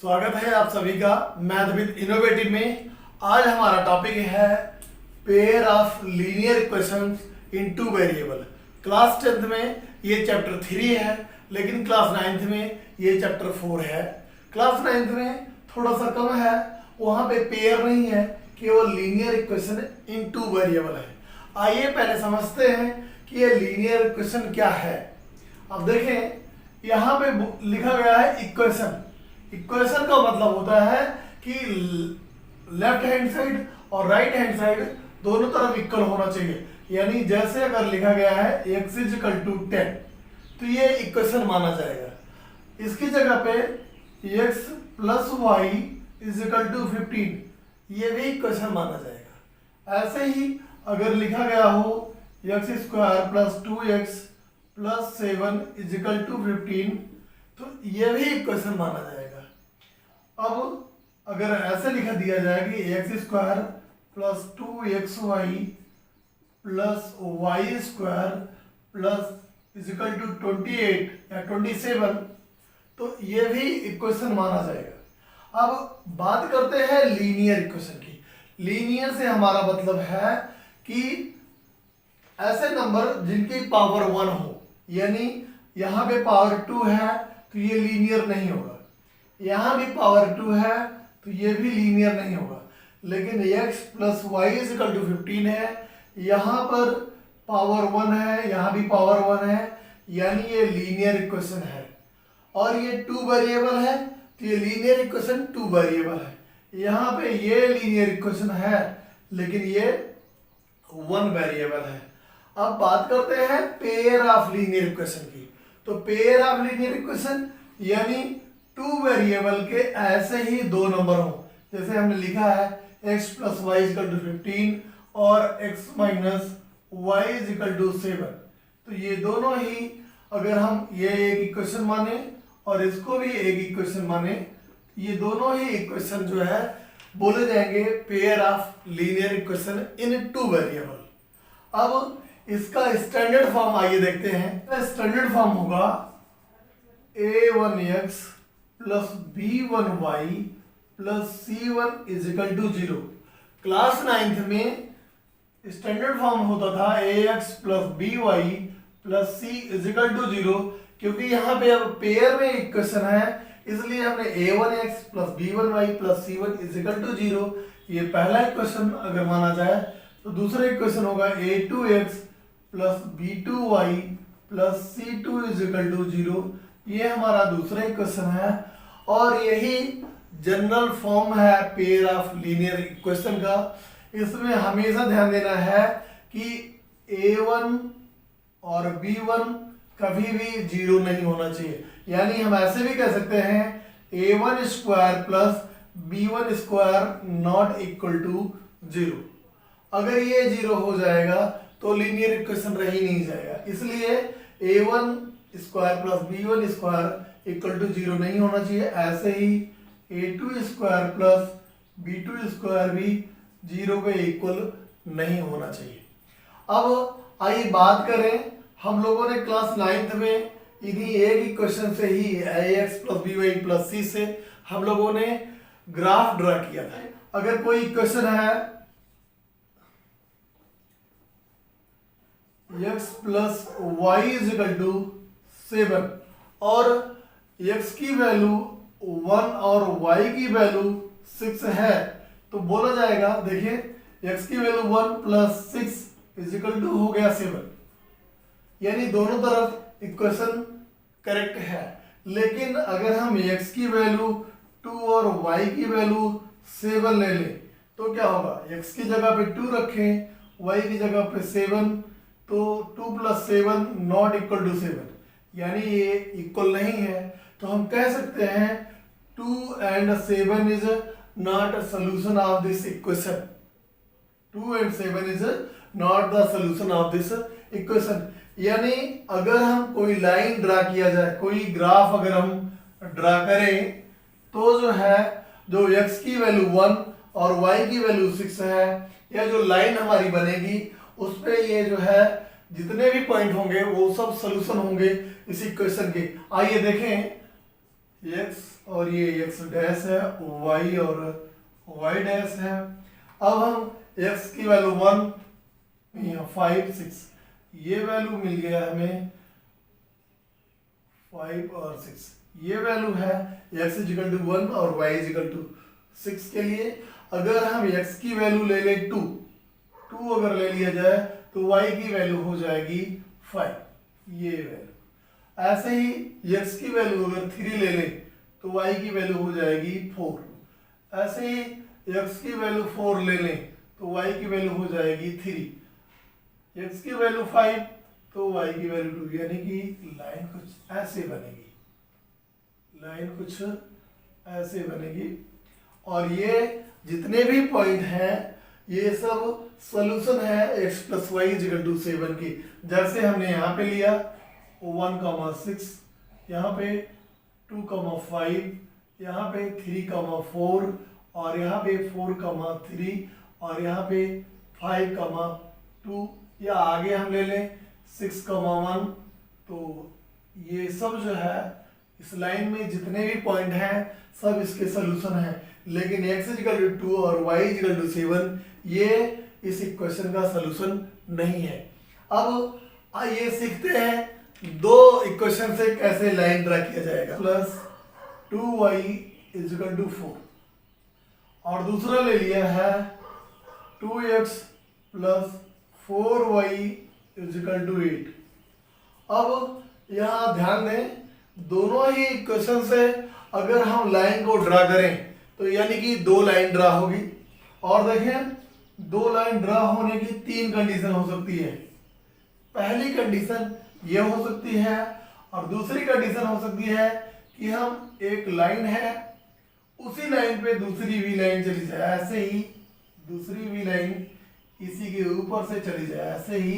स्वागत है आप सभी का मैथ विद इनोवेटिव में। आज हमारा टॉपिक है pair of linear equations in two variable. Class 10th में ये चैप्टर 3 है, लेकिन क्लास 9th में ये चैप्टर 4 है। क्लास 9th में थोड़ा सा कम है, वहाँ पे पेयर नहीं है, केवल linear equation in two variable है। आइए पहले समझते हैं कि ये लीनियर इक्वेशन क्या है। अब देखें, यहाँ पे लिखा गया है इक्वेशन। इक्वेशन का मतलब होता है कि लेफ्ट हैंड साइड और राइट हैंड साइड दोनों तरफ इक्वल होना चाहिए। यानी जैसे अगर लिखा गया है x = 10 तो ये इक्वेशन माना जाएगा। इसकी जगह पे x + y = 15 ये भी इक्वेशन माना जाएगा। ऐसे ही अगर लिखा गया हो x² + 2x + 7 = 15 तो ये भी इक्वेशन माना जाएगा। अब अगर ऐसे लिखा दिया जाए कि x² + 2xy + y² + = 28 या 27 तो ये भी इक्वेशन माना जाएगा। अब बात करते हैं लीनियर इक्वेशन की। लीनियर से हमारा मतलब है कि ऐसे नंबर जिनकी पावर 1 हो, यानी यहाँ पे पावर 2 है तो ये लीनियर नहीं होगा, यहाँ भी पावर 2 है तो ये भी लीनियर नहीं होगा। लेकिन x + y = 15 है, यहाँ पर पावर 1 है, यहाँ भी पावर 1 है, यानी ये लीनियर इक्वेशन है। और ये 2 वेरिएबल है तो ये लीनियर इक्वेशन 2 वेरिएबल है। यहाँ पे ये लीनियर इक्वेशन है लेकिन ये 1 वेरिएबल है। अब बात करते हैं पेयर ऑफ लीनियर इक्वेशन की। तो पेयर ऑफ लीनियर इक्वेशन यानी 2 वेरिएबल के ऐसे ही दो नंबर हो, जैसे हमने लिखा है x + y = 15 और x - y = 7। तो ये दोनों ही अगर हम ये एक इक्वेशन माने और इसको भी एक इक्वेशन माने, ये दोनों ही इक्वेशन जो है बोले जाएंगे pair of linear equation in 2 variable. अब इसका स्टैंडर्ड फॉर्म आइए देखते हैं। स्टैंडर्ड फॉर्म होगा a1x + b1y + c1 = 0। Class 9th में स्टैंडर्ड फॉर्म होता था ax + by + c = 0। क्योंकि यहाँ पे अब पेयर में इक्वेशन है, इसलिए हमने a1x + b1y + c1 = 0 ये पहला इक्वेशन अगर माना जाए। तो दूसरा इक्वेशन होगा a2x + b2y + c2 = 0 ये हमारा दूसरा इक्वेशन है। और यही जनरल फॉर्म है पेयर ऑफ लीनियर इक्वेशन का। इसमें हमेशा ध्यान देना है कि a1 और b1 कभी भी 0 नहीं होना चाहिए। यानी हम ऐसे भी कह सकते हैं a1² + b1² ≠ 0। अगर ये 0 हो जाएगा तो लीनियर इक्वेशन रह ही नहीं जाएगा। इसलिए a1² + b1² = 0 नहीं होना चाहिए। ऐसे ही a2² + b2² भी 0 के इक्वल नहीं होना चाहिए। अब आइए बात करें, हम लोगों ने क्लास 9th में इन्हीं एक इक्वेशन से ही ax + by + c से हम लोगों ने ग्राफ ड्रा किया था। अगर कोई इक्वेशन है x + y = 7 और x की वैल्यू 1 और y की वैल्यू 6 है तो बोला जाएगा, देखिए x की वैल्यू 1 + 6 = हो गया 7, यानी दोनों तरफ इक्वेशन करेक्ट है। लेकिन अगर हम x की वैल्यू 2 और y की वैल्यू 7 ले लें तो क्या होगा, x की जगह पे 2 रखें, y की जगह पे 7 तो 2 + 7 ≠ 7, यानी ये इक्वल नहीं है। तो हम कह सकते हैं 2 and 7 is not a solution of this equation। 2 and 7 is not the solution of this equation। यानी अगर हम कोई लाइन ड्रा किया जाए, कोई ग्राफ अगर हम ड्रा करें तो जो है जो x की वैल्यू 1 और y की वैल्यू 6 है, या जो लाइन हमारी बनेगी उस पे ये जो है जितने भी पॉइंट होंगे वो सब सोल्यूशन होंगे इस इक्वेशन के। आइए देखें x और ये x डैश है, y और y डैश है। अब हम x की वैल्यू 1, 5, 6, ये वैल्यू मिल गया हमें 5 और 6, ये वैल्यू है x इजिकल टू 1 और y इजिकल टू 6 के लिए। अगर हम x की वैल्यू ले लें 2 अगर ले लिया जाए तो y की वैल्यू हो जाएगी 5, ये वैल्यू। ऐसे ही x की वैल्यू अगर 3 ले लें तो y की वैल्यू हो जाएगी 4। ऐसे ही x की वैल्यू 4 ले लें तो y की वैल्यू हो जाएगी 3। x की वैल्यू 5 तो y की वैल्यू 2, यानी कि लाइन कुछ ऐसे बनेगी, लाइन कुछ ऐसे बनेगी। और ये जितने भी पॉइंट हैं ये सब सॉल्यूशन है x plus Y is equal to 7 की। जैसे हमने यहाँ पे लिया 1,6, यहाँ पे 2,5, यहाँ पे 3,4 और यहाँ पे 4,3 और यहाँ पे 5,2, या आगे हम ले लें 6,1। तो ये सब जो है इस लाइन में जितने भी पॉइंट हैं सब इसके सॉल्यूशन हैं। लेकिन x इजिकल टू 2 और y इजिकल टू 7 ये इस इक्वेशन का सॉल्यूशन नहीं है। अब आइए सीखते हैं दो इक्वेशन से कैसे लाइन ड्रा किया जाएगा। प्लस 2y इजिकल टू 4 और दूसरा ले लिया है 2x plus 4y is equal to 8। अब यहाँ ध्यान दें, दोनों ही इक्वेशन से अगर हम लाइन को ड्रा करें तो यानी कि दो लाइन ड्रा होगी। और देखें, दो लाइन ड्रा होने की तीन कंडीशन हो सकती है। पहली कंडीशन ये हो सकती है और दूसरी कंडीशन हो सकती है कि हम एक लाइन है उसी लाइन पे दूसरी भी लाइन चली जाए, ऐसे ही दूसरी भी लाइन इसी के ऊपर से चली जाए, ऐसे ही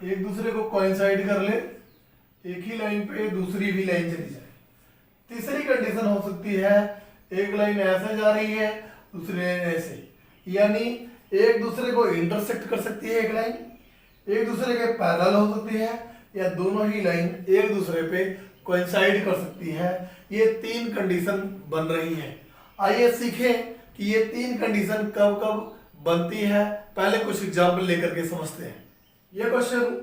एक दूसरे को कोइंसाइड कर ले, एक ही लाइन पे दूसरी भी लाइन चली जाए। तीसरी कंडीशन हो सकती है एक लाइन ऐसे जा रही है दूसरी लाइन ऐसे, यानी एक दूसरे को इंटरसेक्ट कर सकती है एक लाइन, एक दूसरे के पैरेलल हो सकती है, या दोनों ही लाइन एक दूसरे पे कोइंसाइड कर सकती है। ये तीन कंडीशन बन रही है। आइए सीखें कि ये तीन कंडीशन कब कब बनती है। पहले कुछ एग्जाम्पल लेकर के समझते हैं। ये question,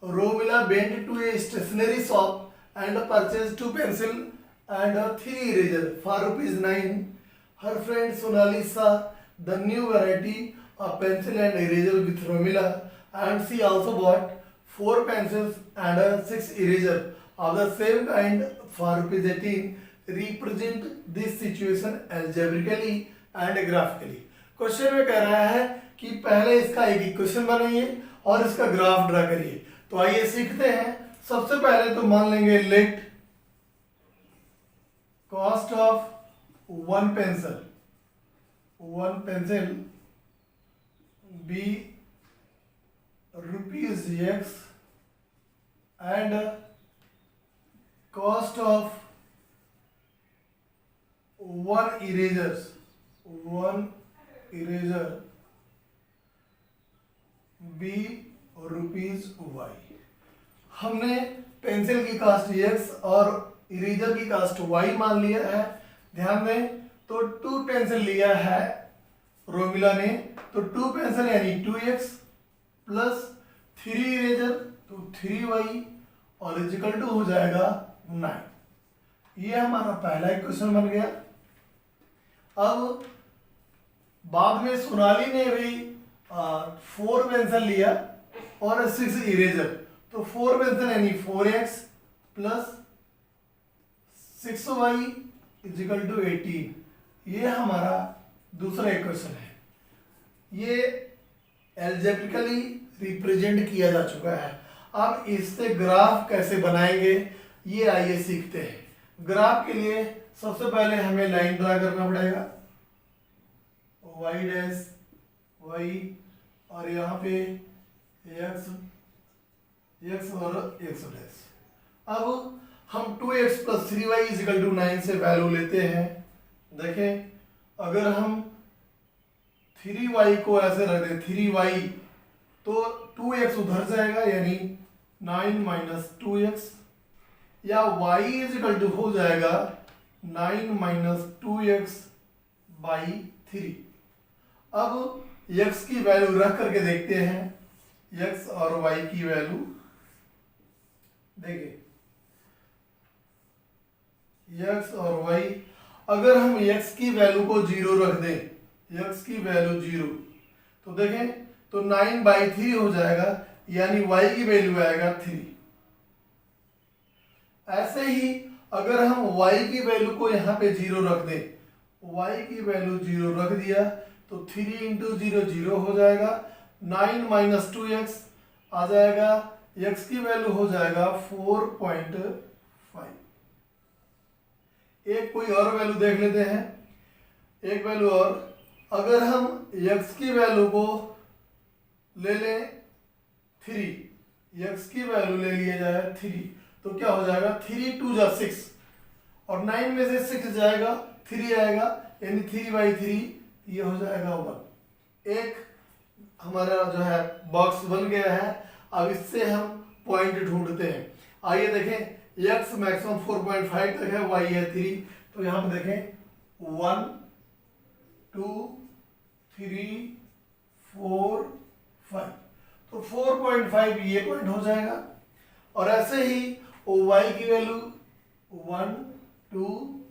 Romila went to a stationery shop and purchased 2 pencils and 3 erasers for ₹9. Her friend Sonali saw the new variety of pencil and eraser with Romila, and she also bought 4 pencils and 6 erasers of the same kind for ₹18. Represent this situation algebraically and graphically. Question में कह रहा है कि पहले इसका एक equation बनाइए और इसका ग्राफ ड्रा करिए। तो आइए सीखते हैं। सबसे पहले तो मान लेंगे let cost of one pencil be ₹X and cost of one eraser be ₹Y। हमने पेंसिल की कास्ट X और इरेजर की कास्ट Y मान लिया है। ध्यान दें, तो 2 पेंसिल लिया है रोमिला ने, तो 2 पेंसिल यानी 2X प्लस 3 इरेजर तो 3Y और इजिकल टू हो जाएगा 9। ये हमारा पहला इक्वेशन बन गया। अब बाद में सोनाली ने भी 4 पेंसिल लिया और 6 इरेजर, तो 4 पेंसिल यानी 4X plus 6Y is equal to 18। ये हमारा दूसरा इक्वेशन है। ये एल्जेब्रिकली रिप्रेजेंट किया जा चुका है। अब इससे ग्राफ कैसे बनाएंगे ये आइए सीखते हैं। ग्राफ के लिए सबसे पहले हमें लाइन ड्रा करना पड़ेगा, y डैश y और यहाँ पे x और x डैश। अब हम 2x plus 3y is equal to 9 से वैल्यू लेते हैं। देखें, अगर हम 3y को ऐसे रख दें 3y, तो 2x उधर जाएगा यानी 9 माइनस 2x, या y इजिकल टू हो जाएगा 9 माइनस 2x/3। अब x की वैल्यू रख करके देखते हैं, x और y की वैल्यू देखिए, x और y, अगर हम x की वैल्यू को 0 रख दें, x की वैल्यू 0, तो देखें तो 9/3 हो जाएगा, यानी y की वैल्यू आएगा 3। ऐसे ही अगर हम y की वैल्यू को यहाँ पे 0 रख दें, y की वैल्यू 0 रख दिया तो 3 इंटू 0 0 हो जाएगा, 9 माइनस 2x आ जाएगा, x की वैल्यू हो जाएगा 4.5। एक कोई और वैल्यू देख लेते हैं, एक वैल्यू और, अगर हम x की वैल्यू को ले लें 3, x की वैल्यू ले लिया जाए 3, तो क्या हो जाएगा, 3 2 जा 6 और 9 में से 6 जाएगा 3 आएगा, यानी 3/3 ये हो जाएगा 1। एक हमारा जो है बॉक्स बन गया है। अब इससे हम पॉइंट ढूंढते हैं। आइए देखें, x मैक्सिमम 4.5 तक है, y है 3, तो यहाँ पे देखें 1 2 3 4 5, तो 4.5 ये पॉइंट हो जाएगा। और ऐसे ही y की वैल्यू 1 2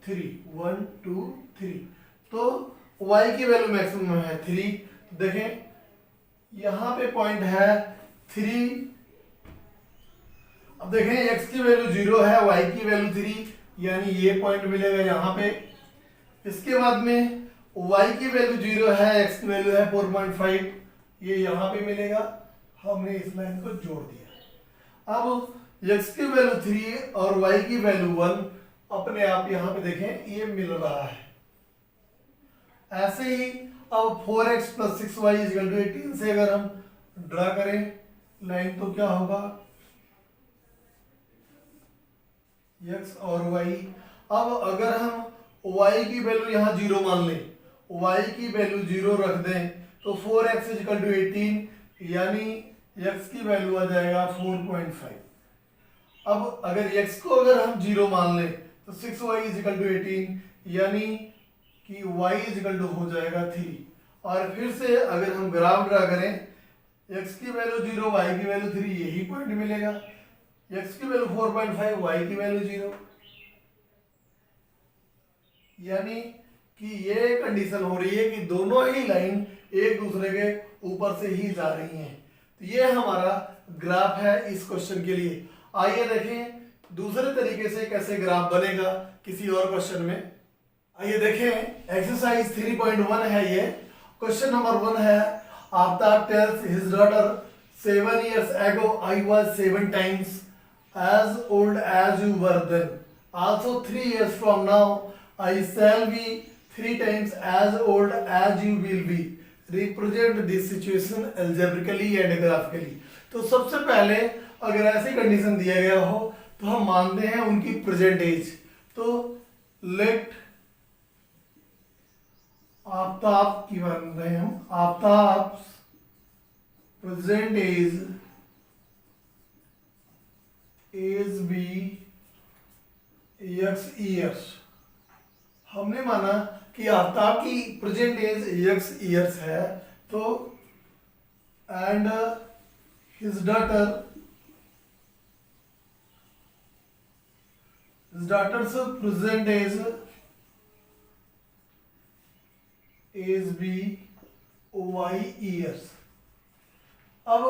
3 1 2 3, तो y की वैल्यू मैक्सिमम है 3। देखें यहाँ पे पॉइंट है 3। अब देखें x की वैल्यू 0 है, y की वैल्यू 3, यानी ये पॉइंट मिलेगा यहाँ पे। इसके बाद में y की वैल्यू 0 है, x की वैल्यू है 4.5, ये यहाँ पे मिलेगा। हमने इस लाइन को जोड़ दिया। अब x की वैल्यू 3 और y की वैल्यू 1 अपने आप यहाँ पे देखें ये मिल रहा है। ऐसे ही अब 4x + 6y = 18 से अगर हम ड्रा करें लाइन, तो क्या होगा, x और y। अब अगर हम y की वैल्यू यहाँ 0 मान लें, y की वैल्यू 0 रख दें, तो 4x = 18, यानी x की वैल्यू आ जाएगा 4.5। अब अगर x को अगर हम 0 मान लें तो 6y = 18, यानी कि y = हो जाएगा 3। और फिर से अगर हम ग्राफ ड्रा करें, x की वैल्यू 0 y की वैल्यू 3, यही पॉइंट मिलेगा। x की वैल्यू 4.5 y की वैल्यू 0, यानी कि ये कंडीशन हो रही है कि दोनों ही लाइन एक दूसरे के ऊपर से ही जा रही हैं। तो ये हमारा ग्राफ है इस क्वेश्चन के लिए। आइए देखें दूसरे तरीके से कैसे ग्राफ बनेगा किसी और क्वेश्चन में। आइए देखें, एक्सरसाइज 3.1 है ये। क्वेश्चन नंबर 1 है, Aftab tales his daughter 7 years ago I was 7 times as old as you were then. Also 3 years from now I shall be 3 times as old as you will be. Represent this situation algebraically and graphically. तो सबसे पहले अगर ऐसी condition दिया गया हो तो हम मानते हैं उनकी प्रेजेंट एज। तो लेट आफ्ताब की मान रहे हैं हम, Aftab present age be x years. हमने माना कि आफ्ताब की प्रेजेंट एज x ईयर्स है, तो and his daughter's present age be y years। अब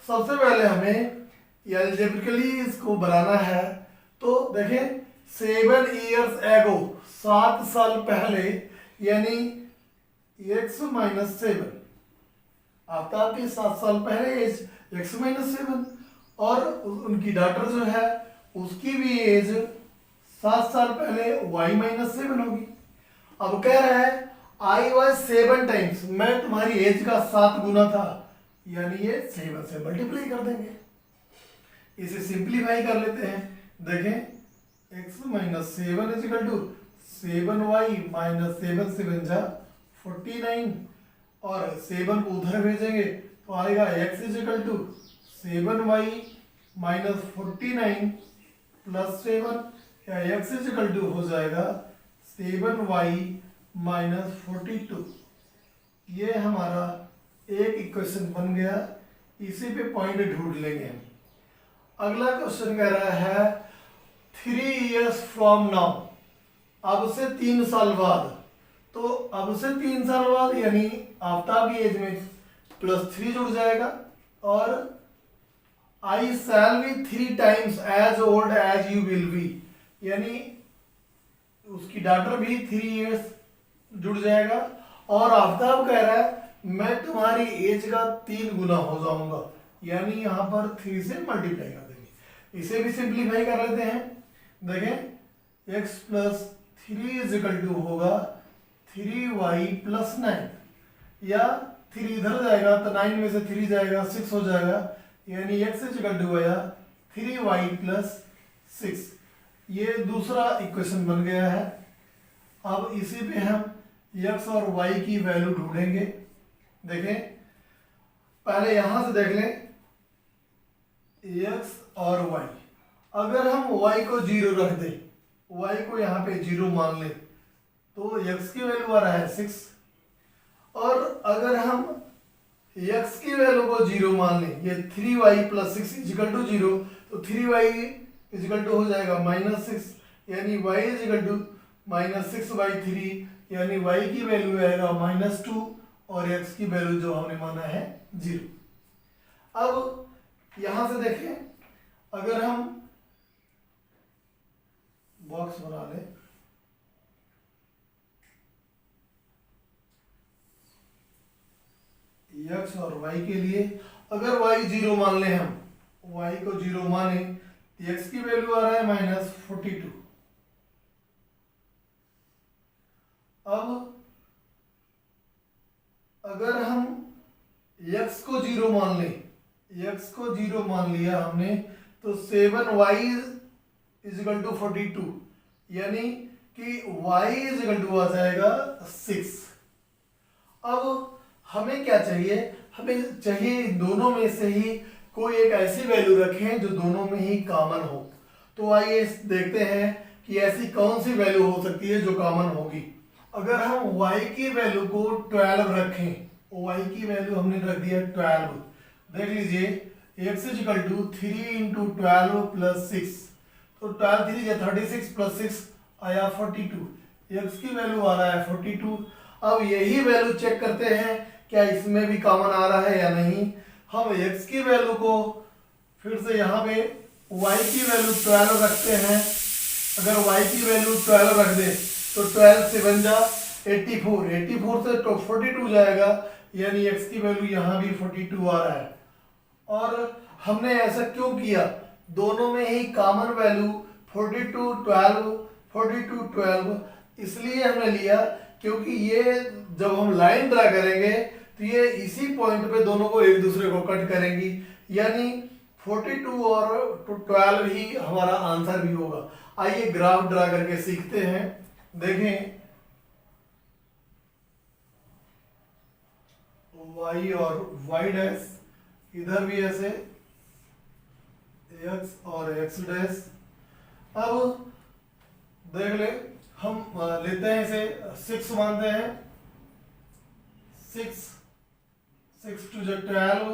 सबसे पहले हमें एल्जेब्रिकली इसको बनाना है। तो देखें 7 years ago 7 साल पहले, यानी x - 7, आफ्ताब की 7 साल पहले एज x - 7, और उनकी डॉटर जो है उसकी भी एज 7 साल पहले y - 7 होगी। अब कह रहा है I was 7 times, मैं तुम्हारी एज का 7 गुना था, यानी ये 7 से मल्टीप्लाई कर देंगे। इसे सिंप्लीफाई कर लेते हैं। देखें x - 7 = 7y - 7 7 जा 49, और 7 को उधर भेजेंगे तो आएगा x = 7y - 49 + 7, या x = हो जाएगा 7y माइनस 42, ये हमारा एक इक्वेशन बन गया। इसी पे पॉइंट ढूंढ लेंगे हम। अगला क्वेश्चन कह रहा है 3 years फ्रॉम नाउ, अब से 3 साल बाद। तो अब से 3 साल बाद यानी आफ्ताब की एज में +3 जुड़ जाएगा, और I shall be 3 times as old as you will be, यानी उसकी डॉटर भी 3 years जुड़ जाएगा। और आफ्ताब कह रहा है मैं तुम्हारी एज का 3 गुना हो जाऊंगा, यानी यहां पर 3 से मल्टीप्लाई कर देंगे। इसे भी सिंप्लीफाई कर लेते हैं। देखें x plus 3 is equal to होगा 3y प्लस 9, या 3 इधर जाएगा तो 9 में से 3 जाएगा 6 हो जाएगा, यानी x इज इक्वल टू आया 3y प्लस 6। ये दूसरा इक्वेशन बन गया है। अब इसी पे हम x और y की वैल्यू ढूंढेंगे। देखें पहले यहां से देख लें x और y। अगर हम y को 0 रख दें, y को यहाँ पे 0 मान ले, तो x की वैल्यू आ रहा है 6। और अगर हम x की वैल्यू को 0 मान लें, ये 3y प्लस 6 इजिकल टू 0, तो 3y इजिकल टू हो जाएगा -6, यानी y इजिकल टू -6/3, यानी y की वैल्यू आएगा -2 और x की वैल्यू जो हमने माना है 0। अब यहां से देखें, अगर हम बॉक्स बना लें, x और y के लिए, अगर y 0 मान लें, हम y को 0 माने तो x की वैल्यू आ रहा है -42। अब अगर हम x को 0 मान लें, x को 0 मान लिया हमने, तो 7y इजिकल टू 42, यानी कि y इजिकल टू आ जाएगा 6। अब हमें क्या चाहिए? हमें चाहिए इन दोनों में से ही कोई एक ऐसी वैल्यू रखें जो दोनों में ही कॉमन हो। तो आइए देखते हैं कि ऐसी कौन सी वैल्यू हो सकती है जो कॉमन होगी। अगर हम y की वैल्यू को 12 रखें, y की वैल्यू हमने रख दिया 12, देख लीजिए x is equal to 3 into 12 plus 6, तो 12 3 या 36 प्लस 6 आया 42, x की वैल्यू आ रहा है 42। अब यही वैल्यू चेक करते हैं क्या इसमें भी कॉमन आ रहा है या नहीं। हम x की वैल्यू को फिर से यहाँ पे y की वैल्यू 12 रखते हैं। अगर y की वैल्यू 12 रख दे तो 12 से बन जा 84, 84 से तो 42 जाएगा, यानी x की वैल्यू यहाँ भी 42 आ रहा है। और हमने ऐसा क्यों किया? दोनों में ही कॉमन वैल्यू 42 12 42 12 इसलिए हमने लिया क्योंकि ये जब हम लाइन ड्रा करेंगे तो ये इसी पॉइंट पे दोनों को एक दूसरे को कट करेंगी, यानी 42 और 12 ही हमारा आंसर भी होगा। आइए ग्राफ ड्रा करके सीखते हैं। देखें y और y डैश, इधर भी ऐसे x और x डैश। अब देख ले, हम लेते हैं इसे 6 मानते हैं, 6 2 12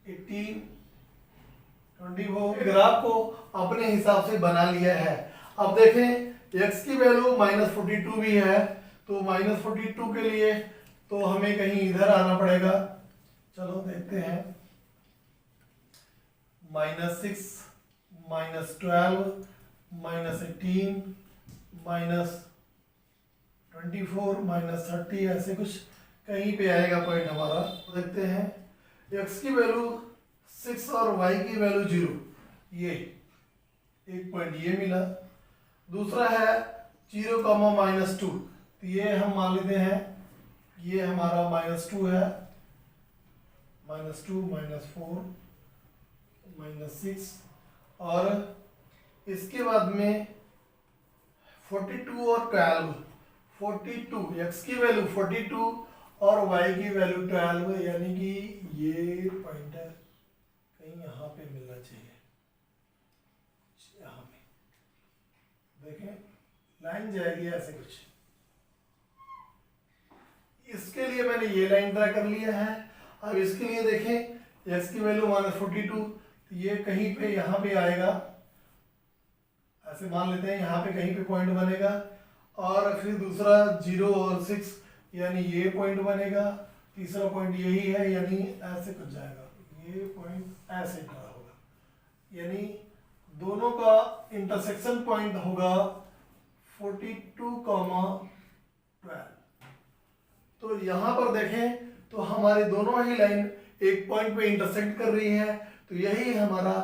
18 24। ग्राफ को अपने हिसाब से बना लिया है। अब देखें x की वैल्यू -42 भी है, तो -42 के लिए तो हमें कहीं इधर आना पड़ेगा। चलो देखते हैं, -6 -12 -18 -24 -30 ऐसे कुछ कहीं पे आएगा पॉइंट हमारा। तो देखते हैं x की वैल्यू 6 और y की वैल्यू 0, ये एक पॉइंट ये मिला। दूसरा है 0, -2, तो ये हम मान लेते हैं ये हमारा -2 है, -2 -4 -6। और इसके बाद में 42 और 12, 42 x की वैल्यू 42 और y की वैल्यू 12, यानी कि ये पॉइंटर कहीं यहाँ पे मिलना चाहिए। यहाँ पे देखें लाइन जाएगी ऐसे कुछ। इसके लिए मैंने ये लाइन ड्रा कर लिया है। अब इसके लिए देखें x की वैल्यू -42, तो ये कहीं पे यहाँ पे आएगा, ऐसे मान लेते हैं यहाँ पे कहीं पे पॉइंट बनेगा, और फिर दूसरा 0 और 6 यानी ये पॉइंट बनेगा, तीसरा पॉइंट यही है यानी ऐसे कुछ जाएगा, ये पॉइंट ऐसे ड्रा होगा, यानी दोनों का इंटरसेक्शन पॉइंट होगा 42, 12। तो यहाँ पर देखें तो हमारे दोनों ही लाइन एक पॉइंट पे इंटरसेक्ट कर रही है, तो यही हमारा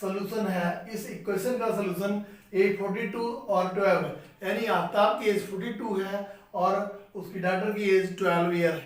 सॉल्यूशन है। इस इक्वेशन का सॉल्यूशन 42 और 12 है, यानी आफ्ताब की एज 42 है और उसकी डॉटर की एज 12 ईयर है।